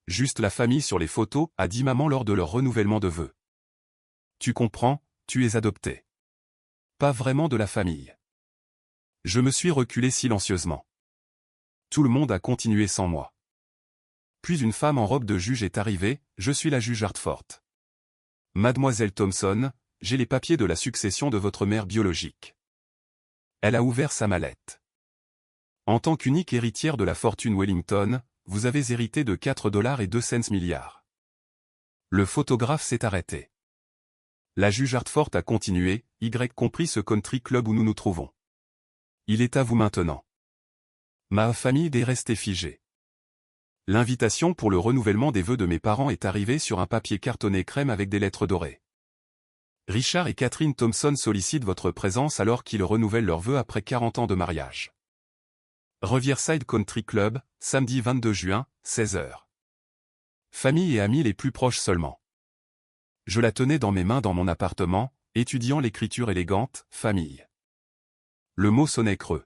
Juste la famille sur les photos, a dit maman lors de leur renouvellement de vœux. Tu comprends, tu es adopté. Pas vraiment de la famille. Je me suis reculé silencieusement. Tout le monde a continué sans moi. Puis une femme en robe de juge est arrivée, je suis la juge Hartford. Mademoiselle Thompson, j'ai les papiers de la succession de votre mère biologique. Elle a ouvert sa mallette. En tant qu'unique héritière de la fortune Wellington, vous avez hérité de 4,02 milliards. Le photographe s'est arrêté. La juge Hartford a continué, y compris ce country club où nous nous trouvons. Il est à vous maintenant. Ma famille est restée figée. L'invitation pour le renouvellement des vœux de mes parents est arrivée sur un papier cartonné crème avec des lettres dorées. Richard et Catherine Thompson sollicitent votre présence alors qu'ils renouvellent leurs vœux après 40 ans de mariage. Riverside Country Club, samedi 22 juin, 16 h. Famille et amis les plus proches seulement. Je la tenais dans mes mains dans mon appartement, étudiant l'écriture élégante, famille. Le mot sonnait creux.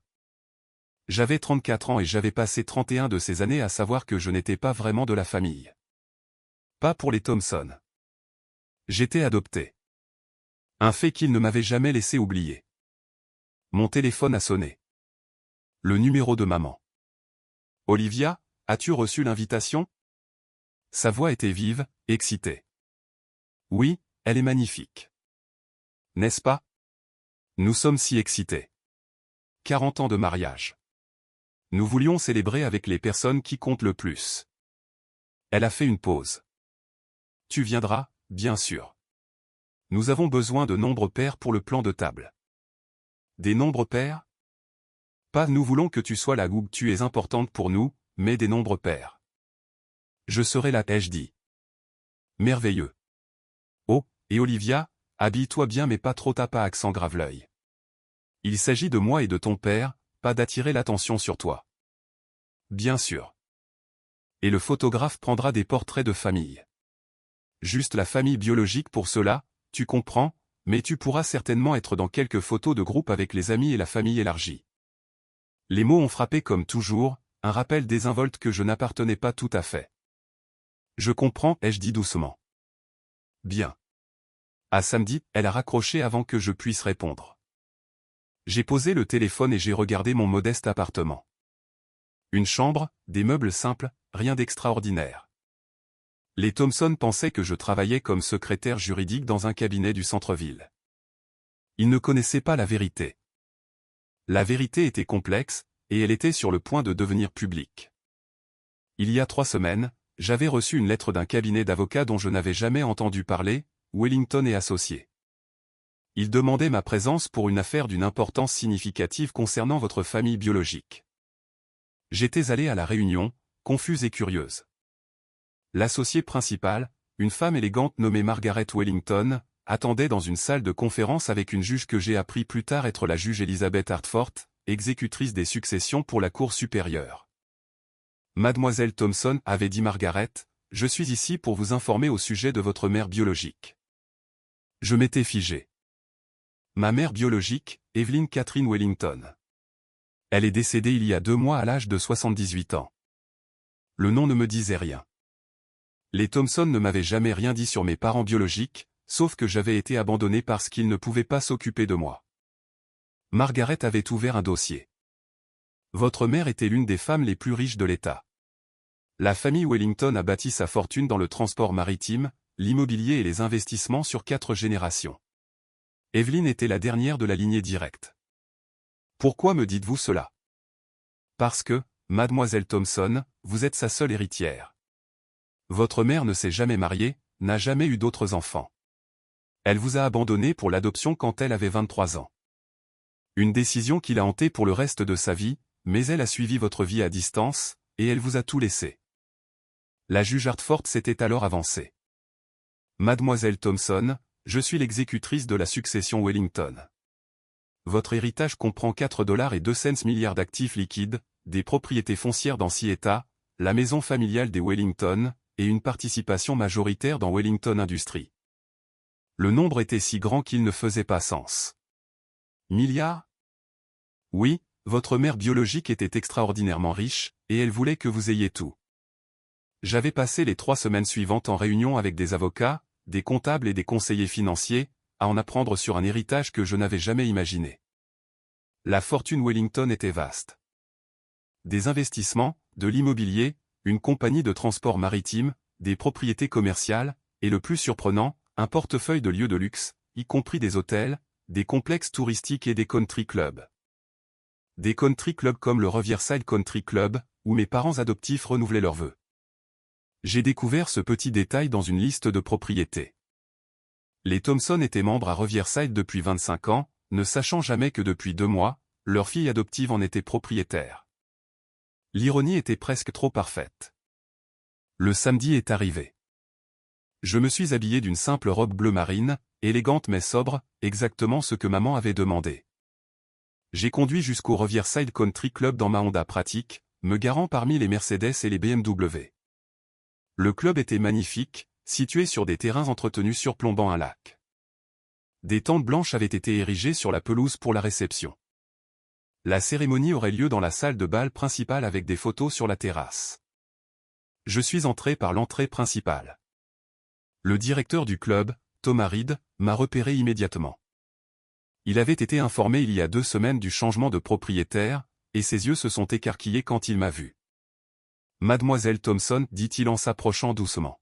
J'avais 34 ans et j'avais passé 31 de ces années à savoir que je n'étais pas vraiment de la famille. Pas pour les Thompson. J'étais adopté. Un fait qu'ils ne m'avaient jamais laissé oublier. Mon téléphone a sonné. Le numéro de maman. Olivia, as-tu reçu l'invitation? Sa voix était vive, excitée. Oui, elle est magnifique. N'est-ce pas? Nous sommes si excités. 40 ans de mariage. Nous voulions célébrer avec les personnes qui comptent le plus. Elle a fait une pause. Tu viendras, bien sûr. Nous avons besoin de nombres pairs pour le plan de table. Des nombres pairs? Pas nous voulons que tu sois la goût, tu es importante pour nous, mais des nombres pairs. Je serai là, ai-je dit. Merveilleux. Oh, et Olivia, habille-toi bien mais pas trop, t'as pas accent grave l'œil. Il s'agit de moi et de ton père, pas d'attirer l'attention sur toi. Bien sûr. Et le photographe prendra des portraits de famille. Juste la famille biologique pour cela, tu comprends, mais tu pourras certainement être dans quelques photos de groupe avec les amis et la famille élargie. Les mots ont frappé comme toujours, un rappel désinvolte que je n'appartenais pas tout à fait. Je comprends, ai-je dit doucement. Bien. À samedi, elle a raccroché avant que je puisse répondre. J'ai posé le téléphone et j'ai regardé mon modeste appartement. Une chambre, des meubles simples, rien d'extraordinaire. Les Thompson pensaient que je travaillais comme secrétaire juridique dans un cabinet du centre-ville. Ils ne connaissaient pas la vérité. La vérité était complexe, et elle était sur le point de devenir publique. Il y a 3 semaines, j'avais reçu une lettre d'un cabinet d'avocats dont je n'avais jamais entendu parler, Wellington et Associés. Ils demandaient ma présence pour une affaire d'une importance significative concernant votre famille biologique. J'étais allé à la réunion, confuse et curieuse. L'associé principal, une femme élégante nommée Margaret Wellington, attendait dans une salle de conférence avec une juge que j'ai appris plus tard être la juge Elizabeth Hartford, exécutrice des successions pour la Cour supérieure. Mademoiselle Thompson avait dit Margaret, je suis ici pour vous informer au sujet de votre mère biologique. Je m'étais figé. Ma mère biologique, Evelyn Catherine Wellington. Elle est décédée il y a 2 mois à l'âge de 78 ans. Le nom ne me disait rien. Les Thompson ne m'avaient jamais rien dit sur mes parents biologiques, sauf que j'avais été abandonné parce qu'ils ne pouvaient pas s'occuper de moi. Margaret avait ouvert un dossier. Votre mère était l'une des femmes les plus riches de l'État. La famille Wellington a bâti sa fortune dans le transport maritime, l'immobilier et les investissements sur 4 générations. Evelyn était la dernière de la lignée directe. Pourquoi me dites-vous cela? Parce que, mademoiselle Thompson, vous êtes sa seule héritière. Votre mère ne s'est jamais mariée, n'a jamais eu d'autres enfants. Elle vous a abandonné pour l'adoption quand elle avait 23 ans. Une décision qui l'a hantée pour le reste de sa vie, mais elle a suivi votre vie à distance, et elle vous a tout laissé. La juge Hartford s'était alors avancée. Mademoiselle Thompson, je suis l'exécutrice de la succession Wellington. Votre héritage comprend 4,02 milliards d'actifs liquides, des propriétés foncières dans 6 États, la maison familiale des Wellington, et une participation majoritaire dans Wellington Industries. Le nombre était si grand qu'il ne faisait pas sens. Milliards? Oui, votre mère biologique était extraordinairement riche, et elle voulait que vous ayez tout. J'avais passé les 3 semaines suivantes en réunion avec des avocats, des comptables et des conseillers financiers, à en apprendre sur un héritage que je n'avais jamais imaginé. La fortune Wellington était vaste. Des investissements, de l'immobilier, une compagnie de transport maritime, des propriétés commerciales, et le plus surprenant, un portefeuille de lieux de luxe, y compris des hôtels, des complexes touristiques et des country clubs. Des country clubs comme le Riverside Country Club, où mes parents adoptifs renouvelaient leurs vœux. J'ai découvert ce petit détail dans une liste de propriétés. Les Thompson étaient membres à Riverside depuis 25 ans, ne sachant jamais que depuis 2 mois, leur fille adoptive en était propriétaire. L'ironie était presque trop parfaite. Le samedi est arrivé. Je me suis habillé d'une simple robe bleu marine, élégante mais sobre, exactement ce que maman avait demandé. J'ai conduit jusqu'au Riverside Country Club dans ma Honda pratique, me garant parmi les Mercedes et les BMW. Le club était magnifique, situé sur des terrains entretenus surplombant un lac. Des tentes blanches avaient été érigées sur la pelouse pour la réception. La cérémonie aurait lieu dans la salle de bal principale avec des photos sur la terrasse. Je suis entré par l'entrée principale. Le directeur du club, Thomas Reed, m'a repéré immédiatement. Il avait été informé il y a 2 semaines du changement de propriétaire, et ses yeux se sont écarquillés quand il m'a vu. « Mademoiselle Thompson, dit-il en s'approchant doucement.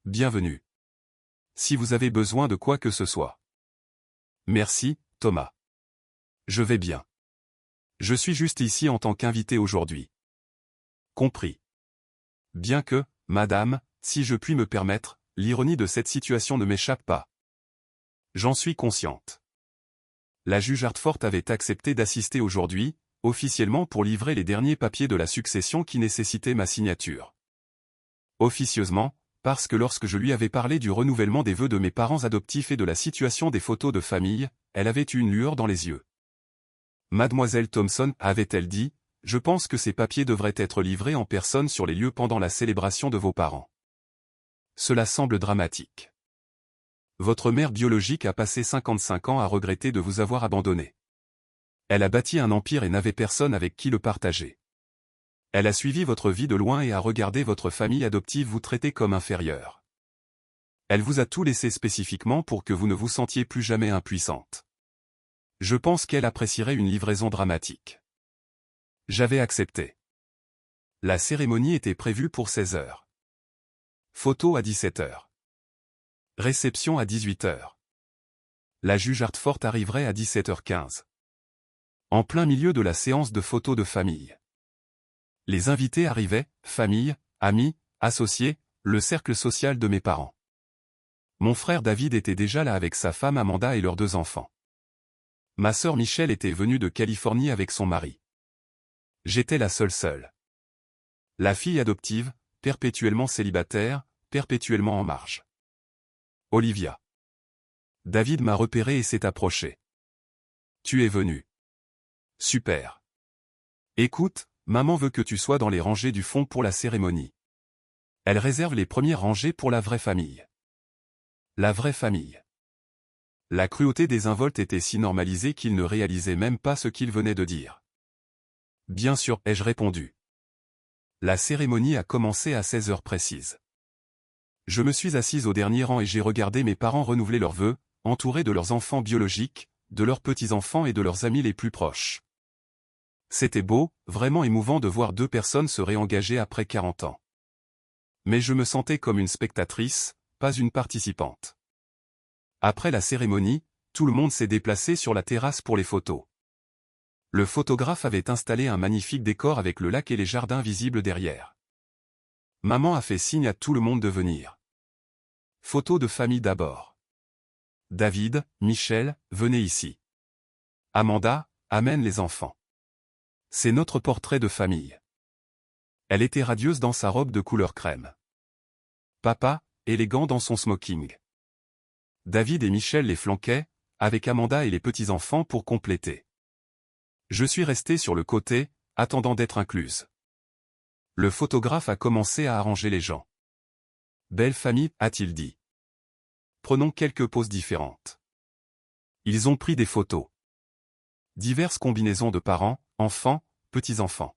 Bienvenue. Si vous avez besoin de quoi que ce soit. Merci, Thomas. Je vais bien. Je suis juste ici en tant qu'invité aujourd'hui. Compris. Bien que, madame, si je puis me permettre, l'ironie de cette situation ne m'échappe pas. J'en suis consciente. La juge Hartford avait accepté d'assister aujourd'hui, officiellement pour livrer les derniers papiers de la succession qui nécessitaient ma signature. Officieusement, parce que lorsque je lui avais parlé du renouvellement des vœux de mes parents adoptifs et de la situation des photos de famille, elle avait eu une lueur dans les yeux. Mademoiselle Thompson, avait-elle dit, je pense que ces papiers devraient être livrés en personne sur les lieux pendant la célébration de vos parents. Cela semble dramatique. Votre mère biologique a passé 55 ans à regretter de vous avoir abandonné. Elle a bâti un empire et n'avait personne avec qui le partager. Elle a suivi votre vie de loin et a regardé votre famille adoptive vous traiter comme inférieur. Elle vous a tout laissé spécifiquement pour que vous ne vous sentiez plus jamais impuissante. Je pense qu'elle apprécierait une livraison dramatique. J'avais accepté. La cérémonie était prévue pour 16 heures. Photo à 17 heures. Réception à 18 heures. La juge Hartford arriverait à 17h15. En plein milieu de la séance de photos de famille. Les invités arrivaient, famille, amis, associés, le cercle social de mes parents. Mon frère David était déjà là avec sa femme Amanda et leurs 2 enfants. Ma sœur Michelle était venue de Californie avec son mari. J'étais la seule. La fille adoptive, perpétuellement célibataire, perpétuellement en marge. Olivia. David m'a repéré et s'est approché. Tu es venu. Super. Écoute, maman veut que tu sois dans les rangées du fond pour la cérémonie. Elle réserve les premières rangées pour la vraie famille. La vraie famille. La cruauté désinvolte était si normalisée qu'il ne réalisait même pas ce qu'il venait de dire. Bien sûr, ai-je répondu. La cérémonie a commencé à 16 heures précises. Je me suis assise au dernier rang et j'ai regardé mes parents renouveler leurs vœux, entourés de leurs enfants biologiques, de leurs petits-enfants et de leurs amis les plus proches. C'était beau, vraiment émouvant de voir 2 personnes se réengager après 40 ans. Mais je me sentais comme une spectatrice, pas une participante. Après la cérémonie, tout le monde s'est déplacé sur la terrasse pour les photos. Le photographe avait installé un magnifique décor avec le lac et les jardins visibles derrière. Maman a fait signe à tout le monde de venir. Photo de famille d'abord. David, Michel, venez ici. Amanda, amène les enfants. C'est notre portrait de famille. Elle était radieuse dans sa robe de couleur crème. Papa, élégant dans son smoking. David et Michel les flanquaient, avec Amanda et les petits-enfants pour compléter. Je suis resté sur le côté, attendant d'être incluse. Le photographe a commencé à arranger les gens. Belle famille, a-t-il dit. Prenons quelques poses différentes. Ils ont pris des photos. Diverses combinaisons de parents, enfants, petits-enfants.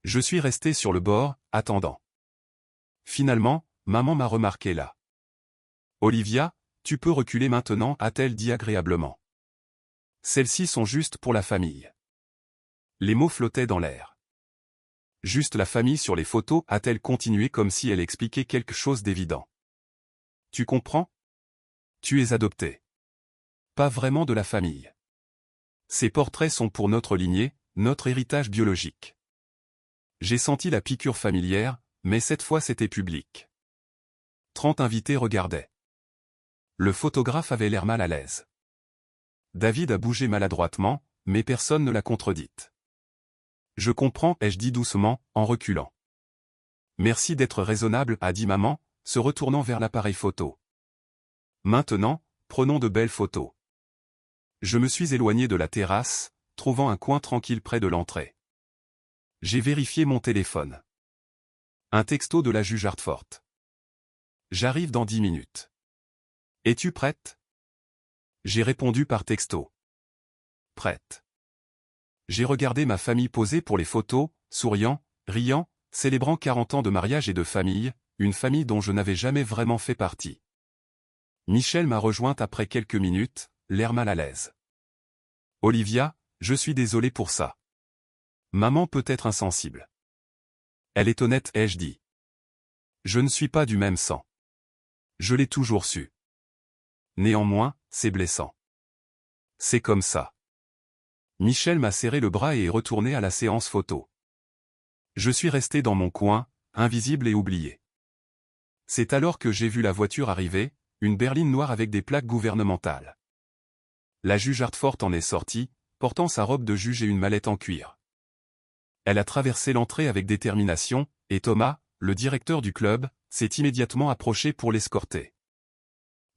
Je suis resté sur le bord, attendant. Finalement, maman m'a remarqué là. Olivia, tu peux reculer maintenant, a-t-elle dit agréablement. Celles-ci sont justes pour la famille. Les mots flottaient dans l'air. Juste la famille sur les photos, a-t-elle continué comme si elle expliquait quelque chose d'évident. Tu comprends? Tu es adopté. Pas vraiment de la famille. Ces portraits sont pour notre lignée, notre héritage biologique. J'ai senti la piqûre familière, mais cette fois c'était public. 30 invités regardaient. Le photographe avait l'air mal à l'aise. David a bougé maladroitement, mais personne ne l'a contredite. Je comprends, ai-je dit doucement, en reculant. Merci d'être raisonnable, a dit maman, se retournant vers l'appareil photo. Maintenant, prenons de belles photos. Je me suis éloigné de la terrasse, trouvant un coin tranquille près de l'entrée. J'ai vérifié mon téléphone. Un texto de la juge Hartford. J'arrive dans 10 minutes. Es-tu prête? J'ai répondu par texto. Prête. J'ai regardé ma famille poser pour les photos, souriant, riant, célébrant 40 ans de mariage et de famille, une famille dont je n'avais jamais vraiment fait partie. Michel m'a rejointe après quelques minutes, l'air mal à l'aise. Olivia, je suis désolé pour ça. Maman peut être insensible. Elle est honnête, ai-je dit. Je ne suis pas du même sang. Je l'ai toujours su. Néanmoins, c'est blessant. C'est comme ça. Michel m'a serré le bras et est retourné à la séance photo. Je suis resté dans mon coin, invisible et oublié. C'est alors que j'ai vu la voiture arriver, une berline noire avec des plaques gouvernementales. La juge Hartford en est sortie, portant sa robe de juge et une mallette en cuir. Elle a traversé l'entrée avec détermination, et Thomas, le directeur du club, s'est immédiatement approché pour l'escorter.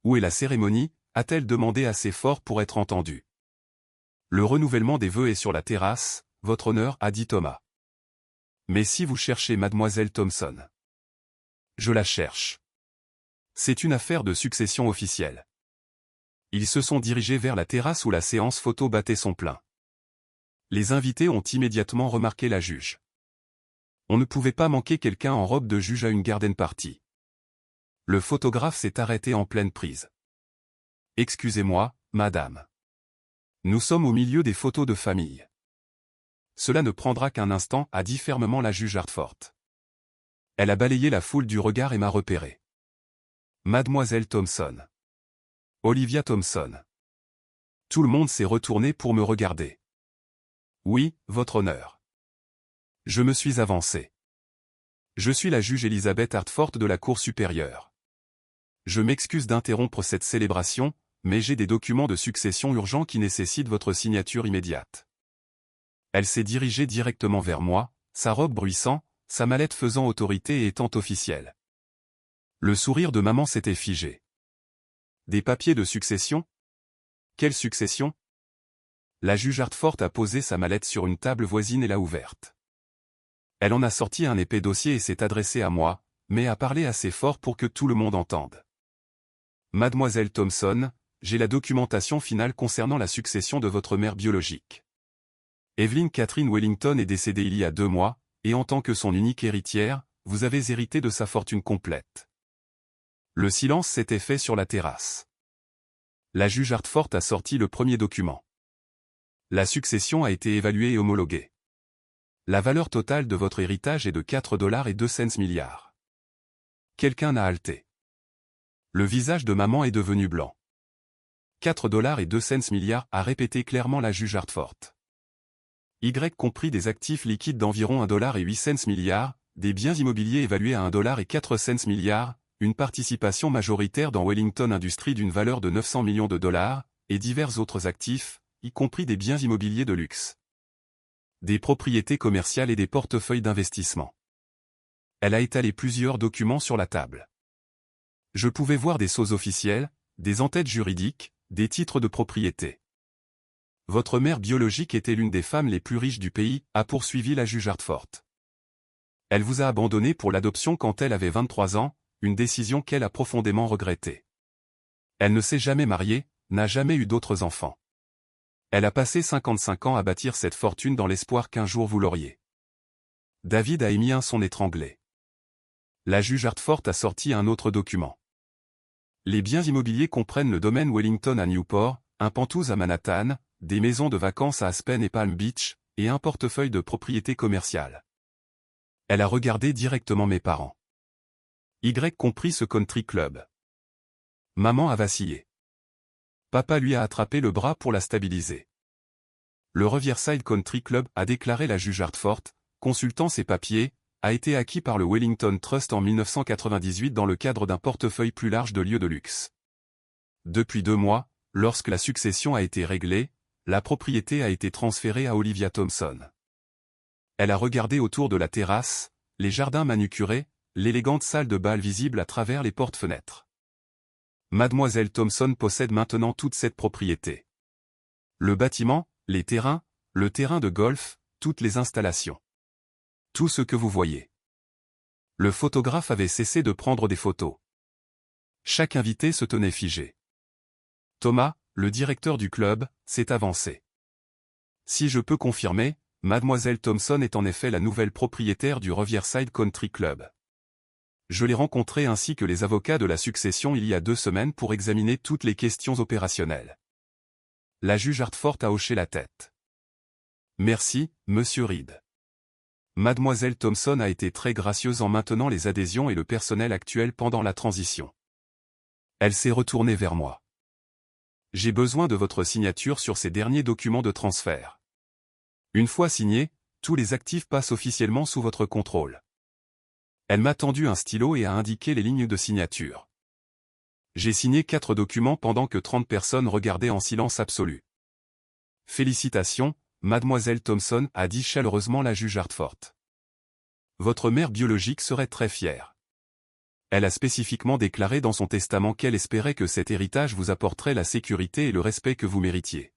Où est la cérémonie? A-t-elle demandé assez fort pour être entendue. Le renouvellement des vœux est sur la terrasse, votre honneur, a dit Thomas. Mais si vous cherchez mademoiselle Thompson. Je la cherche. C'est une affaire de succession officielle. Ils se sont dirigés vers la terrasse où la séance photo battait son plein. Les invités ont immédiatement remarqué la juge. On ne pouvait pas manquer quelqu'un en robe de juge à une garden party. Le photographe s'est arrêté en pleine prise. Excusez-moi, madame. Nous sommes au milieu des photos de famille. Cela ne prendra qu'un instant, a dit fermement la juge Hartford. Elle a balayé la foule du regard et m'a repéré. Mademoiselle Thompson. Olivia Thompson. Tout le monde s'est retourné pour me regarder. Oui, votre honneur. Je me suis avancé. Je suis la juge Elizabeth Hartford de la Cour supérieure. Je m'excuse d'interrompre cette célébration, mais j'ai des documents de succession urgents qui nécessitent votre signature immédiate. Elle s'est dirigée directement vers moi, sa robe bruissant, sa mallette faisant autorité et étant officielle. Le sourire de maman s'était figé. Des papiers de succession? Quelle succession? La juge Hartford a posé sa mallette sur une table voisine et l'a ouverte. Elle en a sorti un épais dossier et s'est adressée à moi, mais a parlé assez fort pour que tout le monde entende. Mademoiselle Thompson, j'ai la documentation finale concernant la succession de votre mère biologique. Evelyn Catherine Wellington est décédée il y a 2 mois, et en tant que son unique héritière, vous avez hérité de sa fortune complète. Le silence s'était fait sur la terrasse. La juge Hartford a sorti le premier document. La succession a été évaluée et homologuée. La valeur totale de votre héritage est de 4,02 milliards. Quelqu'un a halté. Le visage de maman est devenu blanc. 4,02 milliards, a répété clairement la juge Hartford. Y compris des actifs liquides d'environ 1,08 milliards, des biens immobiliers évalués à 1,04 milliards, une participation majoritaire dans Wellington Industries d'une valeur de 900 millions de dollars, et divers autres actifs, y compris des biens immobiliers de luxe. Des propriétés commerciales et des portefeuilles d'investissement. Elle a étalé plusieurs documents sur la table. Je pouvais voir des sceaux officiels, des entêtes juridiques, des titres de propriété. Votre mère biologique était l'une des femmes les plus riches du pays, a poursuivi la juge Hartford. Elle vous a abandonné pour l'adoption quand elle avait 23 ans, une décision qu'elle a profondément regrettée. Elle ne s'est jamais mariée, n'a jamais eu d'autres enfants. Elle a passé 55 ans à bâtir cette fortune dans l'espoir qu'un jour vous l'auriez. David a émis un son étranglé. La juge Hartford a sorti un autre document. Les biens immobiliers comprennent le domaine Wellington à Newport, un penthouse à Manhattan, des maisons de vacances à Aspen et Palm Beach, et un portefeuille de propriétés commerciales. Elle a regardé directement mes parents. Y compris ce country club. Maman a vacillé. Papa lui a attrapé le bras pour la stabiliser. Le Riverside Country Club, a déclaré la juge Hartford, consultant ses papiers, a été acquis par le Wellington Trust en 1998 dans le cadre d'un portefeuille plus large de lieux de luxe. Depuis 2 mois, lorsque la succession a été réglée, la propriété a été transférée à Olivia Thompson. Elle a regardé autour de la terrasse, les jardins manucurés, l'élégante salle de bal visible à travers les portes-fenêtres. Mademoiselle Thompson possède maintenant toute cette propriété. Le bâtiment, les terrains, le terrain de golf, toutes les installations. Tout ce que vous voyez. Le photographe avait cessé de prendre des photos. Chaque invité se tenait figé. Thomas, le directeur du club, s'est avancé. Si je peux confirmer, Mademoiselle Thompson est en effet la nouvelle propriétaire du Riverside Country Club. Je l'ai rencontrée ainsi que les avocats de la succession il y a 2 semaines pour examiner toutes les questions opérationnelles. La juge Hartford a hoché la tête. Merci, monsieur Reed. Mademoiselle Thompson a été très gracieuse en maintenant les adhésions et le personnel actuel pendant la transition. Elle s'est retournée vers moi. J'ai besoin de votre signature sur ces derniers documents de transfert. Une fois signés, tous les actifs passent officiellement sous votre contrôle. Elle m'a tendu un stylo et a indiqué les lignes de signature. J'ai signé 4 documents pendant que 30 personnes regardaient en silence absolu. Félicitations, Mademoiselle Thompson, a dit chaleureusement la juge Hartford. Votre mère biologique serait très fière. Elle a spécifiquement déclaré dans son testament qu'elle espérait que cet héritage vous apporterait la sécurité et le respect que vous méritiez.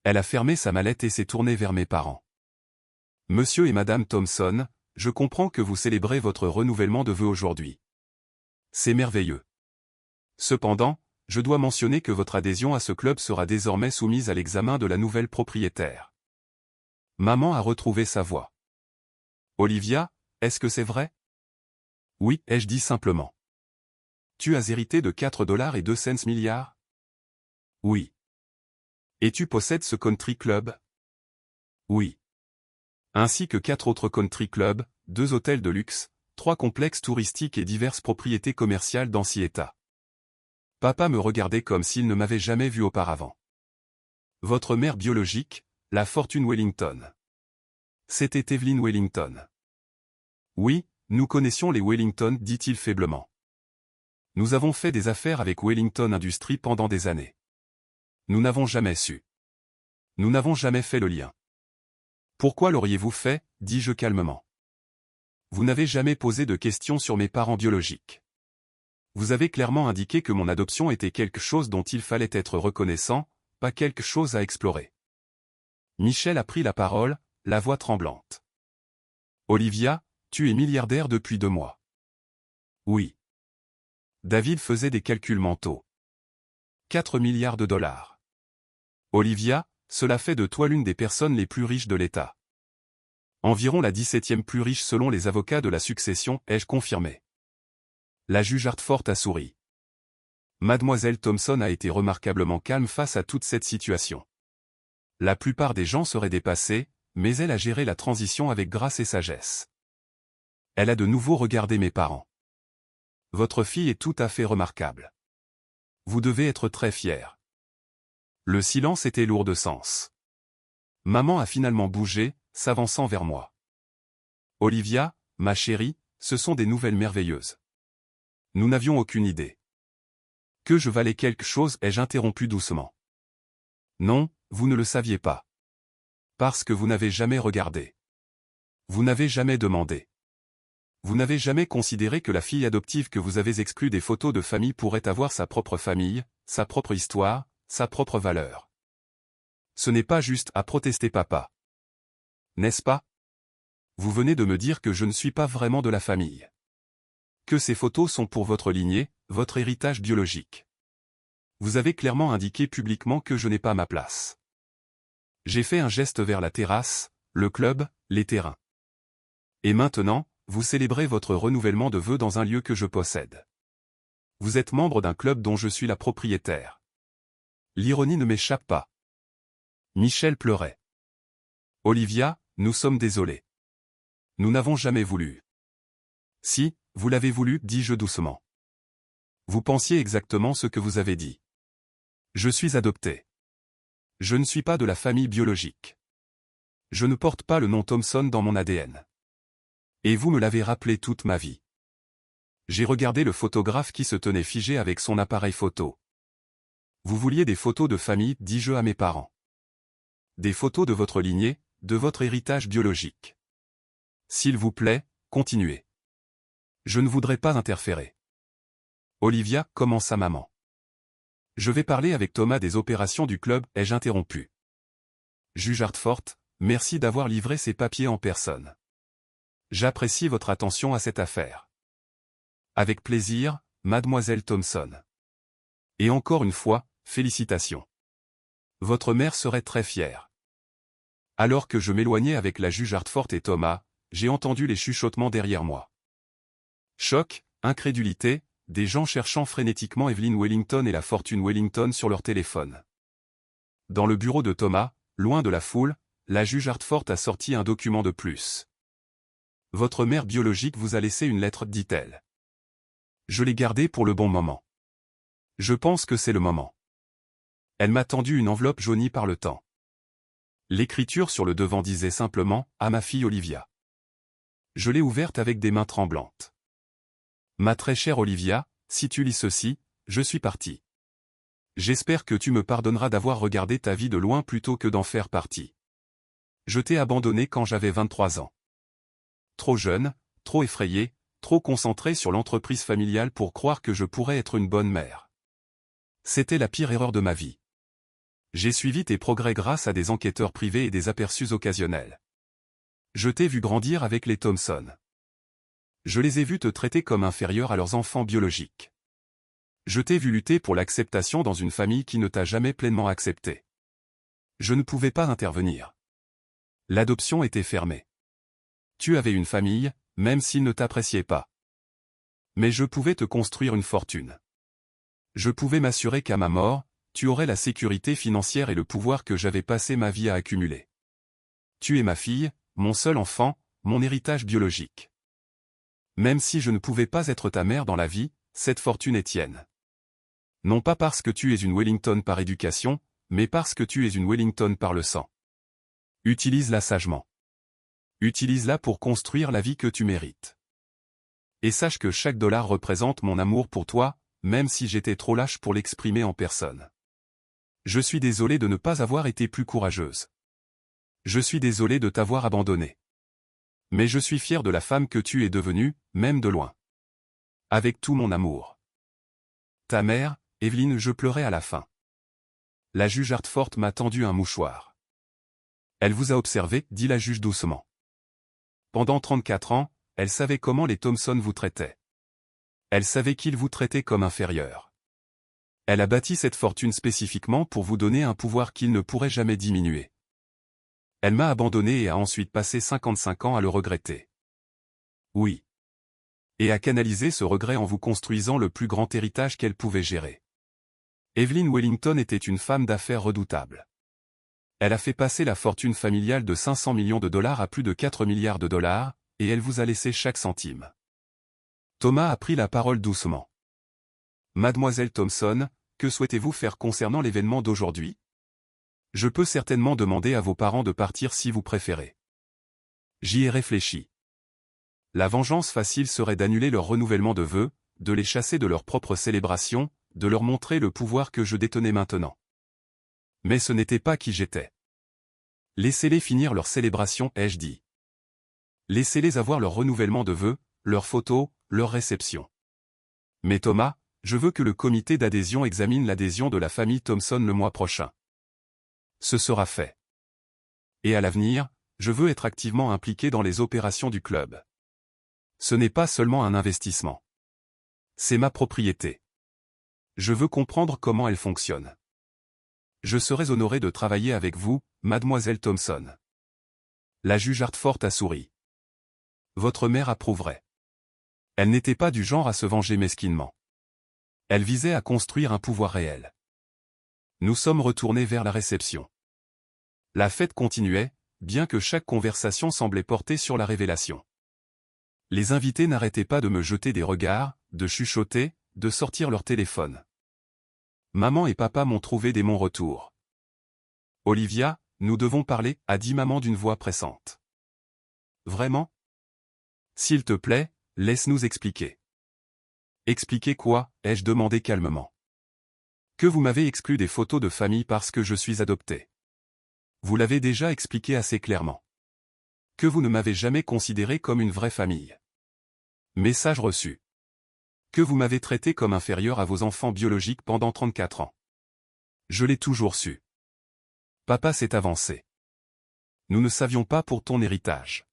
Elle a fermé sa mallette et s'est tournée vers mes parents. Monsieur et Madame Thompson, je comprends que vous célébrez votre renouvellement de vœux aujourd'hui. C'est merveilleux. Cependant, je dois mentionner que votre adhésion à ce club sera désormais soumise à l'examen de la nouvelle propriétaire. Maman a retrouvé sa voix. Olivia, est-ce que c'est vrai? Oui, ai-je dit simplement. Tu as hérité de 4,02 milliards? Oui. Et tu possèdes ce country club? Oui. Ainsi que 4 autres country clubs, 2 hôtels de luxe, 3 complexes touristiques et diverses propriétés commerciales d'ancien état. Papa me regardait comme s'il ne m'avait jamais vu auparavant. Votre mère biologique, la fortune Wellington. C'était Evelyn Wellington. Oui, nous connaissions les Wellington, dit-il faiblement. Nous avons fait des affaires avec Wellington Industries pendant des années. Nous n'avons jamais su. Nous n'avons jamais fait le lien. Pourquoi l'auriez-vous fait, dis-je calmement. Vous n'avez jamais posé de questions sur mes parents biologiques. Vous avez clairement indiqué que mon adoption était quelque chose dont il fallait être reconnaissant, pas quelque chose à explorer. Michel a pris la parole, la voix tremblante. Olivia, tu es milliardaire depuis 2 mois. Oui. David faisait des calculs mentaux. 4 milliards de dollars. Olivia, cela fait de toi l'une des personnes les plus riches de l'État. Environ la 17e plus riche selon les avocats de la succession, ai-je confirmé. La juge Hartford a souri. Mademoiselle Thompson a été remarquablement calme face à toute cette situation. La plupart des gens seraient dépassés, mais elle a géré la transition avec grâce et sagesse. Elle a de nouveau regardé mes parents. Votre fille est tout à fait remarquable. Vous devez être très fiers. Le silence était lourd de sens. Maman a finalement bougé, s'avançant vers moi. Olivia, ma chérie, ce sont des nouvelles merveilleuses. Nous n'avions aucune idée. Que je valais quelque chose, ai-je interrompu doucement. Non, vous ne le saviez pas. Parce que vous n'avez jamais regardé. Vous n'avez jamais demandé. Vous n'avez jamais considéré que la fille adoptive que vous avez exclue des photos de famille pourrait avoir sa propre famille, sa propre histoire, sa propre valeur. Ce n'est pas juste à protester papa. N'est-ce pas? Vous venez de me dire que je ne suis pas vraiment de la famille. Que ces photos sont pour votre lignée, votre héritage biologique. Vous avez clairement indiqué publiquement que je n'ai pas ma place. J'ai fait un geste vers la terrasse, le club, les terrains. Et maintenant, vous célébrez votre renouvellement de vœux dans un lieu que je possède. Vous êtes membre d'un club dont je suis la propriétaire. L'ironie ne m'échappe pas. Michel pleurait. Olivia, nous sommes désolés. Nous n'avons jamais voulu. Si, vous l'avez voulu, dis-je doucement. Vous pensiez exactement ce que vous avez dit. Je suis adopté. Je ne suis pas de la famille biologique. Je ne porte pas le nom Thompson dans mon ADN. Et vous me l'avez rappelé toute ma vie. J'ai regardé le photographe qui se tenait figé avec son appareil photo. Vous vouliez des photos de famille, dis-je à mes parents. Des photos de votre lignée, de votre héritage biologique. S'il vous plaît, continuez. Je ne voudrais pas interférer. Olivia, commença maman. Je vais parler avec Thomas des opérations du club, ai-je interrompu. Juge Hartford, merci d'avoir livré ces papiers en personne. J'apprécie votre attention à cette affaire. Avec plaisir, mademoiselle Thompson. Et encore une fois, félicitations. Votre mère serait très fière. Alors que je m'éloignais avec la juge Hartford et Thomas, j'ai entendu les chuchotements derrière moi. Choc, incrédulité, des gens cherchant frénétiquement Evelyn Wellington et la fortune Wellington sur leur téléphone. Dans le bureau de Thomas, loin de la foule, la juge Hartford a sorti un document de plus. Votre mère biologique vous a laissé une lettre, dit-elle. Je l'ai gardée pour le bon moment. Je pense que c'est le moment. Elle m'a tendu une enveloppe jaunie par le temps. L'écriture sur le devant disait simplement « À ma fille Olivia ». Je l'ai ouverte avec des mains tremblantes. Ma très chère Olivia, si tu lis ceci, je suis parti. J'espère que tu me pardonneras d'avoir regardé ta vie de loin plutôt que d'en faire partie. Je t'ai abandonné quand j'avais 23 ans. Trop jeune, trop effrayé, trop concentré sur l'entreprise familiale pour croire que je pourrais être une bonne mère. C'était la pire erreur de ma vie. J'ai suivi tes progrès grâce à des enquêteurs privés et des aperçus occasionnels. Je t'ai vu grandir avec les Thompson. Je les ai vus te traiter comme inférieur à leurs enfants biologiques. Je t'ai vu lutter pour l'acceptation dans une famille qui ne t'a jamais pleinement accepté. Je ne pouvais pas intervenir. L'adoption était fermée. Tu avais une famille, même s'ils ne t'appréciaient pas. Mais je pouvais te construire une fortune. Je pouvais m'assurer qu'à ma mort, tu aurais la sécurité financière et le pouvoir que j'avais passé ma vie à accumuler. Tu es ma fille, mon seul enfant, mon héritage biologique. Même si je ne pouvais pas être ta mère dans la vie, cette fortune est tienne. Non pas parce que tu es une Wellington par éducation, mais parce que tu es une Wellington par le sang. Utilise-la sagement. Utilise-la pour construire la vie que tu mérites. Et sache que chaque dollar représente mon amour pour toi, même si j'étais trop lâche pour l'exprimer en personne. Je suis désolé de ne pas avoir été plus courageuse. Je suis désolé de t'avoir abandonné. Mais je suis fier de la femme que tu es devenue, même de loin. Avec tout mon amour. Ta mère, Evelyn, je pleurais à la fin. La juge Hartford m'a tendu un mouchoir. Elle vous a observé, dit la juge doucement. Pendant 34 ans, elle savait comment les Thompson vous traitaient. Elle savait qu'ils vous traitaient comme inférieur. Elle a bâti cette fortune spécifiquement pour vous donner un pouvoir qu'ils ne pourraient jamais diminuer. Elle m'a abandonné et a ensuite passé 55 ans à le regretter. Oui. Et à canaliser ce regret en vous construisant le plus grand héritage qu'elle pouvait gérer. Evelyn Wellington était une femme d'affaires redoutable. Elle a fait passer la fortune familiale de 500 millions de dollars à plus de 4 milliards de dollars, et elle vous a laissé chaque centime. Thomas a pris la parole doucement. Mademoiselle Thompson, que souhaitez-vous faire concernant l'événement d'aujourd'hui? Je peux certainement demander à vos parents de partir si vous préférez. J'y ai réfléchi. La vengeance facile serait d'annuler leur renouvellement de vœux, de les chasser de leur propre célébration, de leur montrer le pouvoir que je détenais maintenant. Mais ce n'était pas qui j'étais. Laissez-les finir leur célébration, ai-je dit. Laissez-les avoir leur renouvellement de vœux, leurs photos, leur réception. Mais Thomas, je veux que le comité d'adhésion examine l'adhésion de la famille Thompson le mois prochain. Ce sera fait. Et à l'avenir, je veux être activement impliqué dans les opérations du club. Ce n'est pas seulement un investissement. C'est ma propriété. Je veux comprendre comment elle fonctionne. Je serais honoré de travailler avec vous, mademoiselle Thompson. La juge Hartford a souri. votre mère approuverait. Elle n'était pas du genre à se venger mesquinement. Elle visait à construire un pouvoir réel. Nous sommes retournés vers la réception. La fête continuait, bien que chaque conversation semblait porter sur la révélation. Les invités n'arrêtaient pas de me jeter des regards, de chuchoter, de sortir leur téléphone. Maman et papa m'ont trouvé dès mon retour. Olivia, nous devons parler, a dit maman d'une voix pressante. Vraiment? S'il te plaît, laisse-nous expliquer. Expliquer quoi? Ai-je demandé calmement. Que vous m'avez exclu des photos de famille parce que je suis adopté. Vous l'avez déjà expliqué assez clairement. Que vous ne m'avez jamais considéré comme une vraie famille. Message reçu. Que vous m'avez traité comme inférieur à vos enfants biologiques pendant 34 ans. Je l'ai toujours su. Papa s'est avancé. Nous ne savions pas pour ton héritage.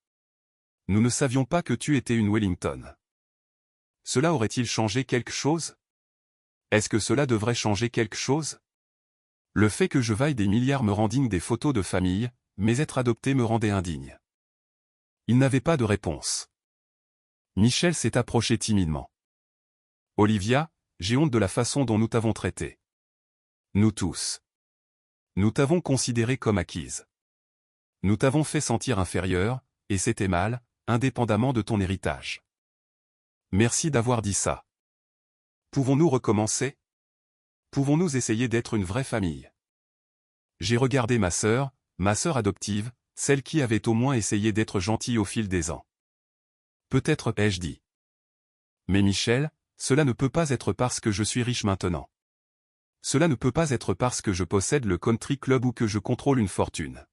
Nous ne savions pas que tu étais une Wellington. Cela aurait-il changé quelque chose? Est-ce que cela devrait changer quelque chose? Le fait que je vaille des milliards me rend digne des photos de famille, mais être adopté me rendait indigne. Il n'avait pas de réponse. Michel s'est approché timidement. Olivia, j'ai honte de la façon dont nous t'avons traité. Nous tous. Nous t'avons considéré comme acquise. Nous t'avons fait sentir inférieur, et c'était mal, indépendamment de ton héritage. Merci d'avoir dit ça. Pouvons-nous recommencer? Pouvons-nous essayer d'être une vraie famille? J'ai regardé ma sœur adoptive, celle qui avait au moins essayé d'être gentille au fil des ans. Peut-être ai-je dit. Mais Michel, cela ne peut pas être parce que je suis riche maintenant. Cela ne peut pas être parce que je possède le country club ou que je contrôle une fortune.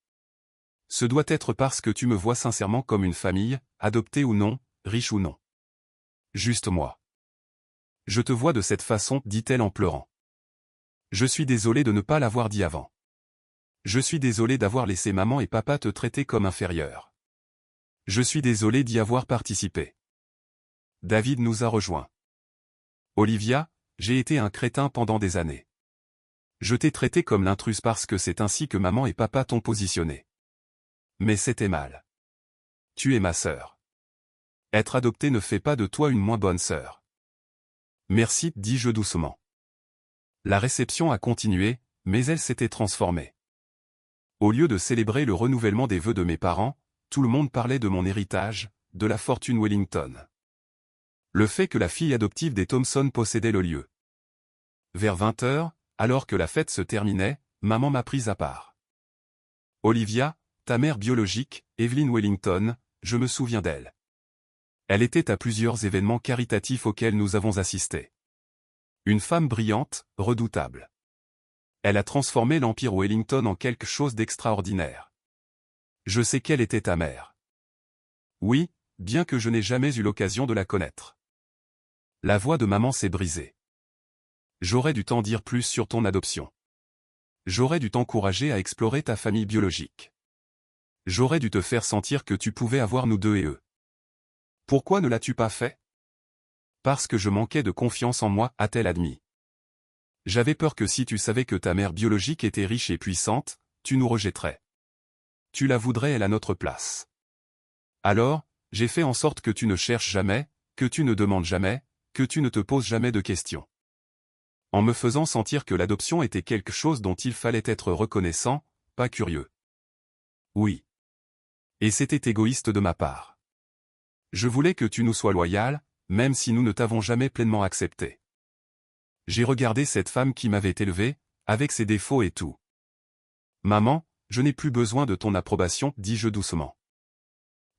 Ce doit être parce que tu me vois sincèrement comme une famille, adoptée ou non, riche ou non. Juste moi. Je te vois de cette façon, dit-elle en pleurant. Je suis désolé de ne pas l'avoir dit avant. Je suis désolé d'avoir laissé maman et papa te traiter comme inférieur. Je suis désolé d'y avoir participé. David nous a rejoints. Olivia, j'ai été un crétin pendant des années. Je t'ai traité comme l'intruse parce que c'est ainsi que maman et papa t'ont positionné. Mais c'était mal. Tu es ma sœur. Être adopté ne fait pas de toi une moins bonne sœur. Merci, dis-je doucement. La réception a continué, mais elle s'était transformée. Au lieu de célébrer le renouvellement des vœux de mes parents, tout le monde parlait de mon héritage, de la fortune Wellington. Le fait que la fille adoptive des Thompson possédait le lieu. Vers 20 heures, alors que la fête se terminait, maman m'a prise à part. Olivia, ta mère biologique, Evelyn Wellington, je me souviens d'elle. Elle était à plusieurs événements caritatifs auxquels nous avons assisté. Une femme brillante, redoutable. Elle a transformé l'Empire Wellington en quelque chose d'extraordinaire. Je sais quelle était ta mère. Oui, bien que je n'ai jamais eu l'occasion de la connaître. La voix de maman s'est brisée. J'aurais dû t'en dire plus sur ton adoption. J'aurais dû t'encourager à explorer ta famille biologique. J'aurais dû te faire sentir que tu pouvais avoir nous deux et eux. Pourquoi ne l'as-tu pas fait? Parce que je manquais de confiance en moi, a-t-elle admis. J'avais peur que si tu savais que ta mère biologique était riche et puissante, tu nous rejetterais. Tu la voudrais elle à notre place. Alors, j'ai fait en sorte que tu ne cherches jamais, que tu ne demandes jamais, que tu ne te poses jamais de questions. En me faisant sentir que l'adoption était quelque chose dont il fallait être reconnaissant, pas curieux. Oui. Et c'était égoïste de ma part. Je voulais que tu nous sois loyal, même si nous ne t'avons jamais pleinement accepté. J'ai regardé cette femme qui m'avait élevé, avec ses défauts et tout. Maman, je n'ai plus besoin de ton approbation, dis-je doucement.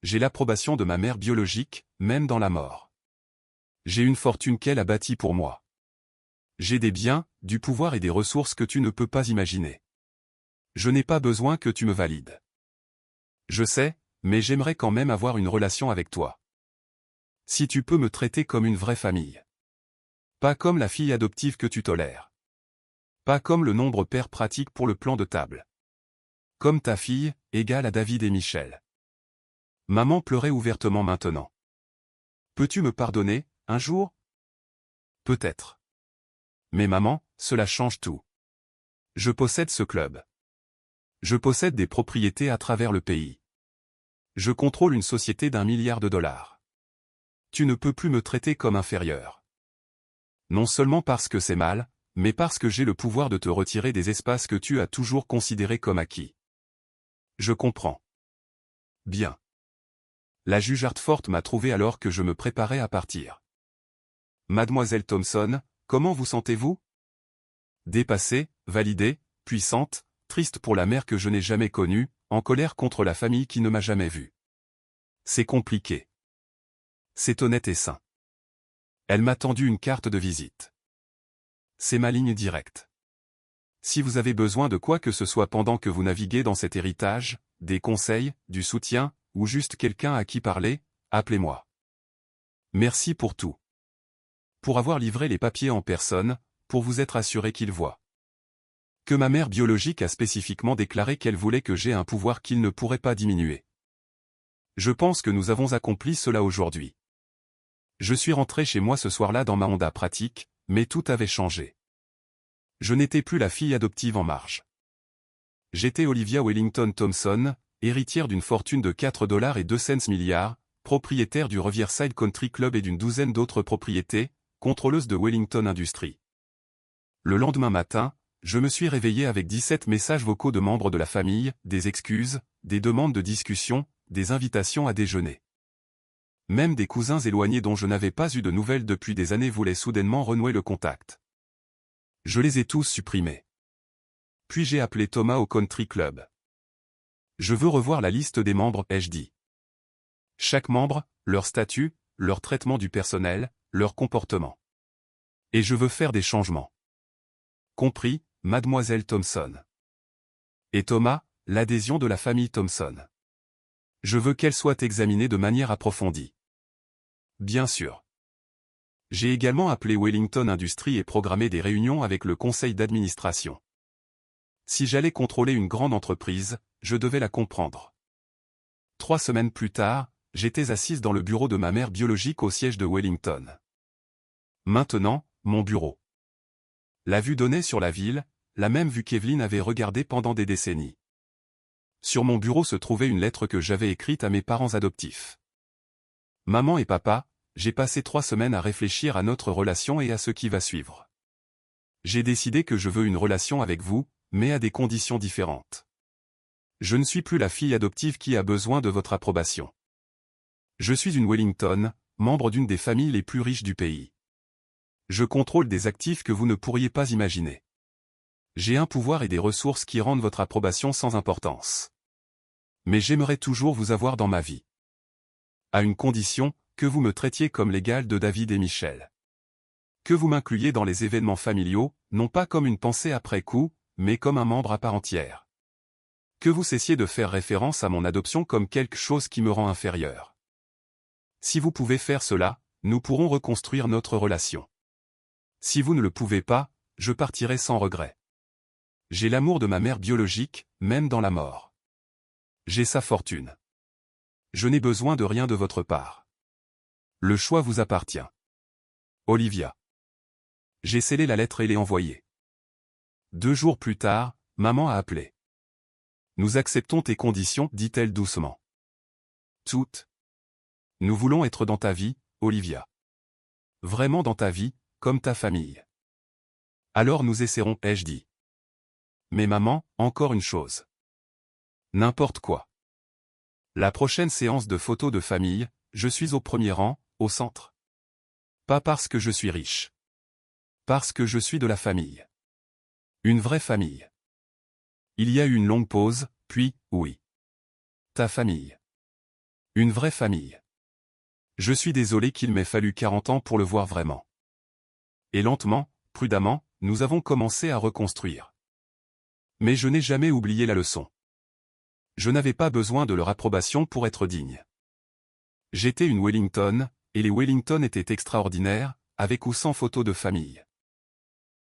J'ai l'approbation de ma mère biologique, même dans la mort. J'ai une fortune qu'elle a bâtie pour moi. J'ai des biens, du pouvoir et des ressources que tu ne peux pas imaginer. Je n'ai pas besoin que tu me valides. Je sais, mais j'aimerais quand même avoir une relation avec toi. Si tu peux me traiter comme une vraie famille. Pas comme la fille adoptive que tu tolères. Pas comme le nombre pair pratique pour le plan de table. Comme ta fille, égale à David et Michel. Maman pleurait ouvertement maintenant. Peux-tu me pardonner, un jour? Peut-être. Mais maman, cela change tout. Je possède ce club. Je possède des propriétés à travers le pays. Je contrôle une société d'1 milliard de dollars. Tu ne peux plus me traiter comme inférieur. Non seulement parce que c'est mal, mais parce que j'ai le pouvoir de te retirer des espaces que tu as toujours considérés comme acquis. Je comprends. Bien. La juge Hartford m'a trouvé alors que je me préparais à partir. Mademoiselle Thompson, comment vous sentez-vous? Dépassée, validée, puissante, triste pour la mère que je n'ai jamais connue, en colère contre la famille qui ne m'a jamais vue. C'est compliqué. C'est honnête et sain. Elle m'a tendu une carte de visite. C'est ma ligne directe. Si vous avez besoin de quoi que ce soit pendant que vous naviguez dans cet héritage, des conseils, du soutien, ou juste quelqu'un à qui parler, appelez-moi. Merci pour tout. Pour avoir livré les papiers en personne, pour vous être assuré qu'ils voient. Que ma mère biologique a spécifiquement déclaré qu'elle voulait que j'aie un pouvoir qu'il ne pourrait pas diminuer. Je pense que nous avons accompli cela aujourd'hui. Je suis rentré chez moi ce soir-là dans ma Honda pratique, mais tout avait changé. Je n'étais plus la fille adoptive en marge. J'étais Olivia Wellington Thompson, héritière d'une fortune de 4,02 milliards, propriétaire du Riverside Country Club et d'une douzaine d'autres propriétés, contrôleuse de Wellington Industries. Le lendemain matin, je me suis réveillé avec 17 messages vocaux de membres de la famille, des excuses, des demandes de discussion, des invitations à déjeuner. Même des cousins éloignés dont je n'avais pas eu de nouvelles depuis des années voulaient soudainement renouer le contact. Je les ai tous supprimés. Puis j'ai appelé Thomas au Country Club. Je veux revoir la liste des membres, ai-je dit. Chaque membre, leur statut, leur traitement du personnel, leur comportement. Et je veux faire des changements. Compris, Mademoiselle Thompson. Et Thomas, l'adhésion de la famille Thompson. Je veux qu'elle soit examinée de manière approfondie. Bien sûr. J'ai également appelé Wellington Industries et programmé des réunions avec le conseil d'administration. Si j'allais contrôler une grande entreprise, je devais la comprendre. 3 semaines plus tard, j'étais assise dans le bureau de ma mère biologique au siège de Wellington. Maintenant, mon bureau. La vue donnait sur la ville, la même vue qu'Evelyn avait regardée pendant des décennies. Sur mon bureau se trouvait une lettre que j'avais écrite à mes parents adoptifs. Maman et papa, j'ai passé 3 semaines à réfléchir à notre relation et à ce qui va suivre. J'ai décidé que je veux une relation avec vous, mais à des conditions différentes. Je ne suis plus la fille adoptive qui a besoin de votre approbation. Je suis une Wellington, membre d'une des familles les plus riches du pays. Je contrôle des actifs que vous ne pourriez pas imaginer. J'ai un pouvoir et des ressources qui rendent votre approbation sans importance. Mais j'aimerais toujours vous avoir dans ma vie. À une condition, que vous me traitiez comme l'égal de David et Michel. Que vous m'incluiez dans les événements familiaux, non pas comme une pensée après coup, mais comme un membre à part entière. Que vous cessiez de faire référence à mon adoption comme quelque chose qui me rend inférieur. Si vous pouvez faire cela, nous pourrons reconstruire notre relation. Si vous ne le pouvez pas, je partirai sans regret. J'ai l'amour de ma mère biologique, même dans la mort. J'ai sa fortune. Je n'ai besoin de rien de votre part. Le choix vous appartient. Olivia. J'ai scellé la lettre et l'ai envoyée. 2 jours plus tard, maman a appelé. Nous acceptons tes conditions, dit-elle doucement. Toutes. Nous voulons être dans ta vie, Olivia. Vraiment dans ta vie, comme ta famille. Alors nous essaierons, ai-je dit. Mais maman, encore une chose. N'importe quoi. La prochaine séance de photos de famille, je suis au premier rang, au centre. Pas parce que je suis riche. Parce que je suis de la famille. Une vraie famille. Il y a eu une longue pause, puis, oui. Ta famille. Une vraie famille. Je suis désolé qu'il m'ait fallu 40 ans pour le voir vraiment. Et lentement, prudemment, nous avons commencé à reconstruire. Mais je n'ai jamais oublié la leçon. Je n'avais pas besoin de leur approbation pour être digne. J'étais une Wellington, et les Wellington étaient extraordinaires, avec ou sans photo de famille.